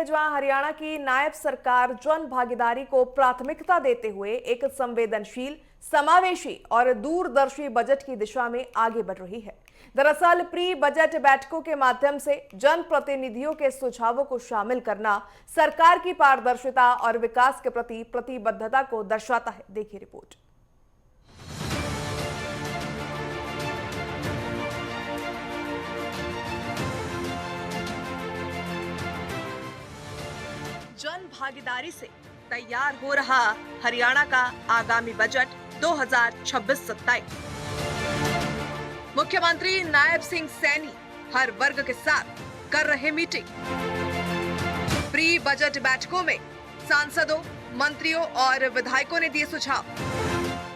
जहां हरियाणा की नायब सरकार जन भागीदारी को प्राथमिकता देते हुए एक संवेदनशील, समावेशी और दूरदर्शी बजट की दिशा में आगे बढ़ रही है। दरअसल प्री बजट बैठकों के माध्यम से जनप्रतिनिधियों के सुझावों को शामिल करना सरकार की पारदर्शिता और विकास के प्रति प्रतिबद्धता को दर्शाता है। देखिए रिपोर्ट। जन भागीदारी से तैयार हो रहा हरियाणा का आगामी बजट 2026-27। मुख्यमंत्री नायब सिंह सैनी हर वर्ग के साथ कर रहे मीटिंग। प्री बजट बैठकों में सांसदों, मंत्रियों और विधायकों ने दिए सुझाव।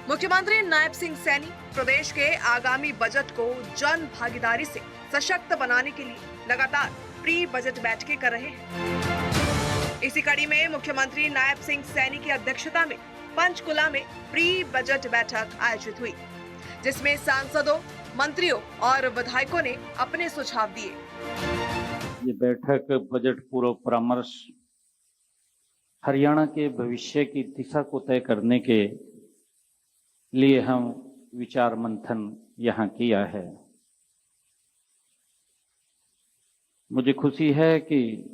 मुख्यमंत्री नायब सिंह सैनी प्रदेश के आगामी बजट को जन भागीदारी से सशक्त बनाने के लिए लगातार प्री बजट बैठकें कर रहे हैं। इसी कड़ी में मुख्यमंत्री नायब सिंह सैनी की अध्यक्षता में पंचकुला में प्री बजट बैठक आयोजित हुई, जिसमें सांसदों, मंत्रियों और विधायकों ने अपने सुझाव दिए। ये बैठक बजट पूर्व परामर्श हरियाणा के भविष्य की दिशा को तय करने के लिए हम विचार मंथन यहाँ किया है। मुझे खुशी है कि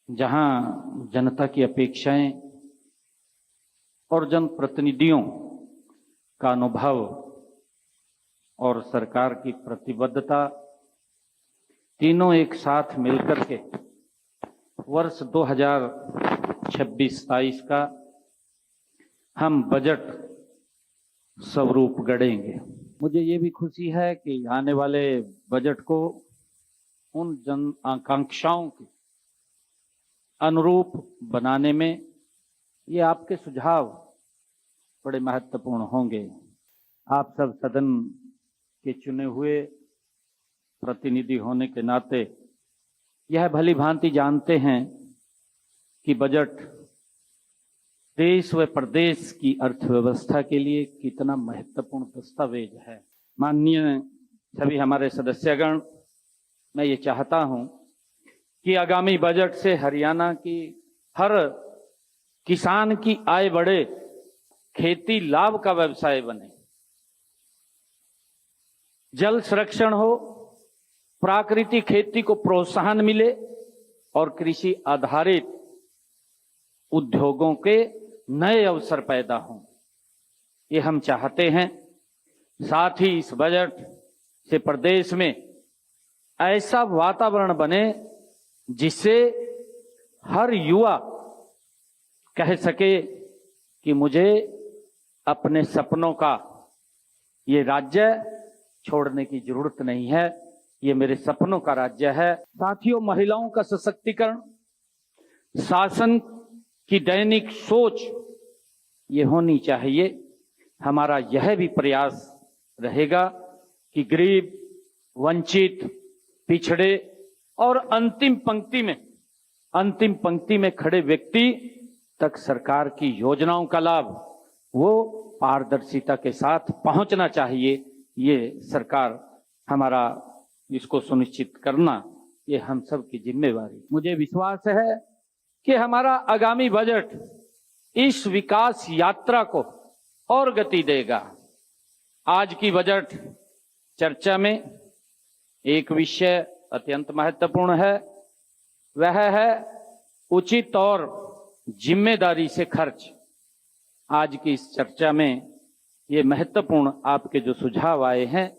जहां जनता की अपेक्षाएं और जनप्रतिनिधियों का अनुभव और सरकार की प्रतिबद्धता तीनों एक साथ मिलकर के वर्ष 2026-27 का हम बजट स्वरूप गढ़ेंगे। मुझे ये भी खुशी है कि आने वाले बजट को उन जन आकांक्षाओं की अनुरूप बनाने में ये आपके सुझाव बड़े महत्वपूर्ण होंगे। आप सब सदन के चुने हुए प्रतिनिधि होने के नाते यह भली भांति जानते हैं कि बजट देश व प्रदेश की अर्थव्यवस्था के लिए कितना महत्वपूर्ण दस्तावेज है। माननीय सभी हमारे सदस्यगण, मैं ये चाहता हूं कि आगामी बजट से हरियाणा की हर किसान की आय बढ़े, खेती लाभ का व्यवसाय बने, जल संरक्षण हो, प्राकृतिक खेती को प्रोत्साहन मिले और कृषि आधारित उद्योगों के नए अवसर पैदा हों। ये हम चाहते हैं। साथ ही इस बजट से प्रदेश में ऐसा वातावरण बने जिससे हर युवा कह सके कि मुझे अपने सपनों का ये राज्य छोड़ने की जरूरत नहीं है, ये मेरे सपनों का राज्य है। साथियों, महिलाओं का सशक्तिकरण, शासन की दैनिक सोच ये होनी चाहिए। हमारा यह भी प्रयास रहेगा कि गरीब, वंचित, पिछड़े और अंतिम पंक्ति में खड़े व्यक्ति तक सरकार की योजनाओं का लाभ वो पारदर्शिता के साथ पहुंचना चाहिए। ये सरकार हमारा इसको सुनिश्चित करना ये हम सब की जिम्मेवारी। मुझे विश्वास है कि हमारा आगामी बजट इस विकास यात्रा को और गति देगा। आज की बजट चर्चा में एक विषय अत्यंत महत्वपूर्ण है, वह है उचित और जिम्मेदारी से खर्च। आज की इस चर्चा में ये महत्वपूर्ण आपके जो सुझाव आए हैं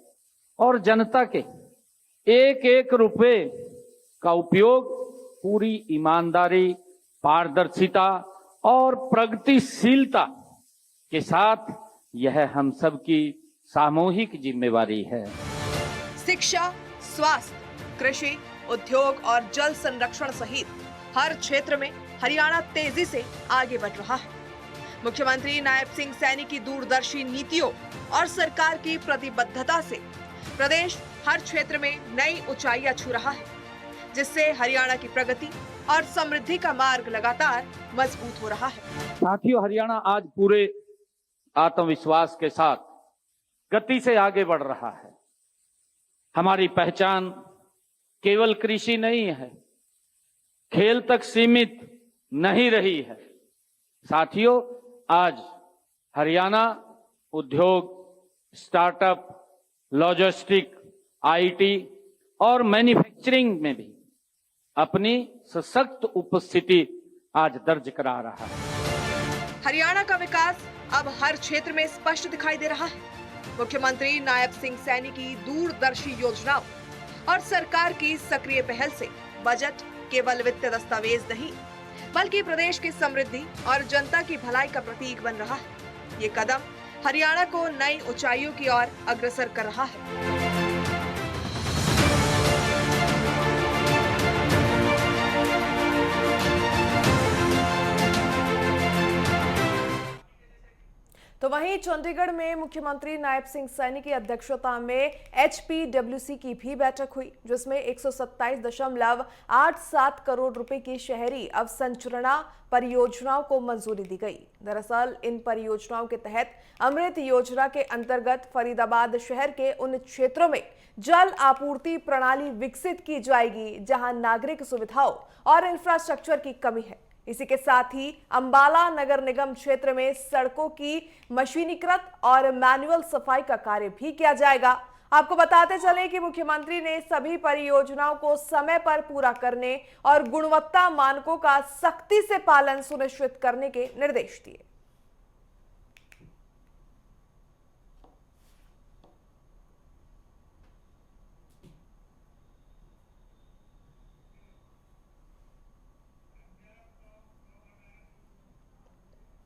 और जनता के एक एक रुपए का उपयोग पूरी ईमानदारी, पारदर्शिता और प्रगतिशीलता के साथ, यह हम सब की सामूहिक जिम्मेवारी है। शिक्षा, स्वास्थ्य, कृषि, उद्योग और जल संरक्षण सहित हर क्षेत्र में हरियाणा तेजी से आगे बढ़ रहा है। मुख्यमंत्री नायब सिंह सैनी की दूरदर्शी नीतियों और सरकार की प्रतिबद्धता से प्रदेश हर क्षेत्र में नई ऊंचाइयां छू रहा है, जिससे हरियाणा की प्रगति और समृद्धि का मार्ग लगातार मजबूत हो रहा है। साथियों, हरियाणा आज पूरे आत्मविश्वास के साथ गति से आगे बढ़ रहा है। हमारी पहचान केवल कृषि नहीं है, खेल तक सीमित नहीं रही है। साथियों, आज हरियाणा उद्योग, स्टार्टअप, लॉजिस्टिक, आईटी और मैन्युफैक्चरिंग में भी अपनी सशक्त उपस्थिति आज दर्ज करा रहा है। हरियाणा का विकास अब हर क्षेत्र में स्पष्ट दिखाई दे रहा है। मुख्यमंत्री नायब सिंह सैनी की दूरदर्शी योजनाओं और सरकार की सक्रिय पहल से बजट केवल वित्तीय दस्तावेज नहीं, बल्कि प्रदेश की समृद्धि और जनता की भलाई का प्रतीक बन रहा है। ये कदम हरियाणा को नई ऊंचाइयों की ओर अग्रसर कर रहा है। तो वहीं चंडीगढ़ में मुख्यमंत्री नायब सिंह सैनी की अध्यक्षता में HPWC की भी बैठक हुई, जिसमें 127.87 करोड़ रुपए की शहरी अवसंरचना परियोजनाओं को मंजूरी दी गई। दरअसल इन परियोजनाओं के तहत अमृत योजना के अंतर्गत फरीदाबाद शहर के उन क्षेत्रों में जल आपूर्ति प्रणाली विकसित की जाएगी जहां नागरिक सुविधाओं और इंफ्रास्ट्रक्चर की कमी है। इसी के साथ ही अंबाला नगर निगम क्षेत्र में सड़कों की मशीनीकृत और मैनुअल सफाई का कार्य भी किया जाएगा। आपको बताते चलें कि मुख्यमंत्री ने सभी परियोजनाओं को समय पर पूरा करने और गुणवत्ता मानकों का सख्ती से पालन सुनिश्चित करने के निर्देश दिए।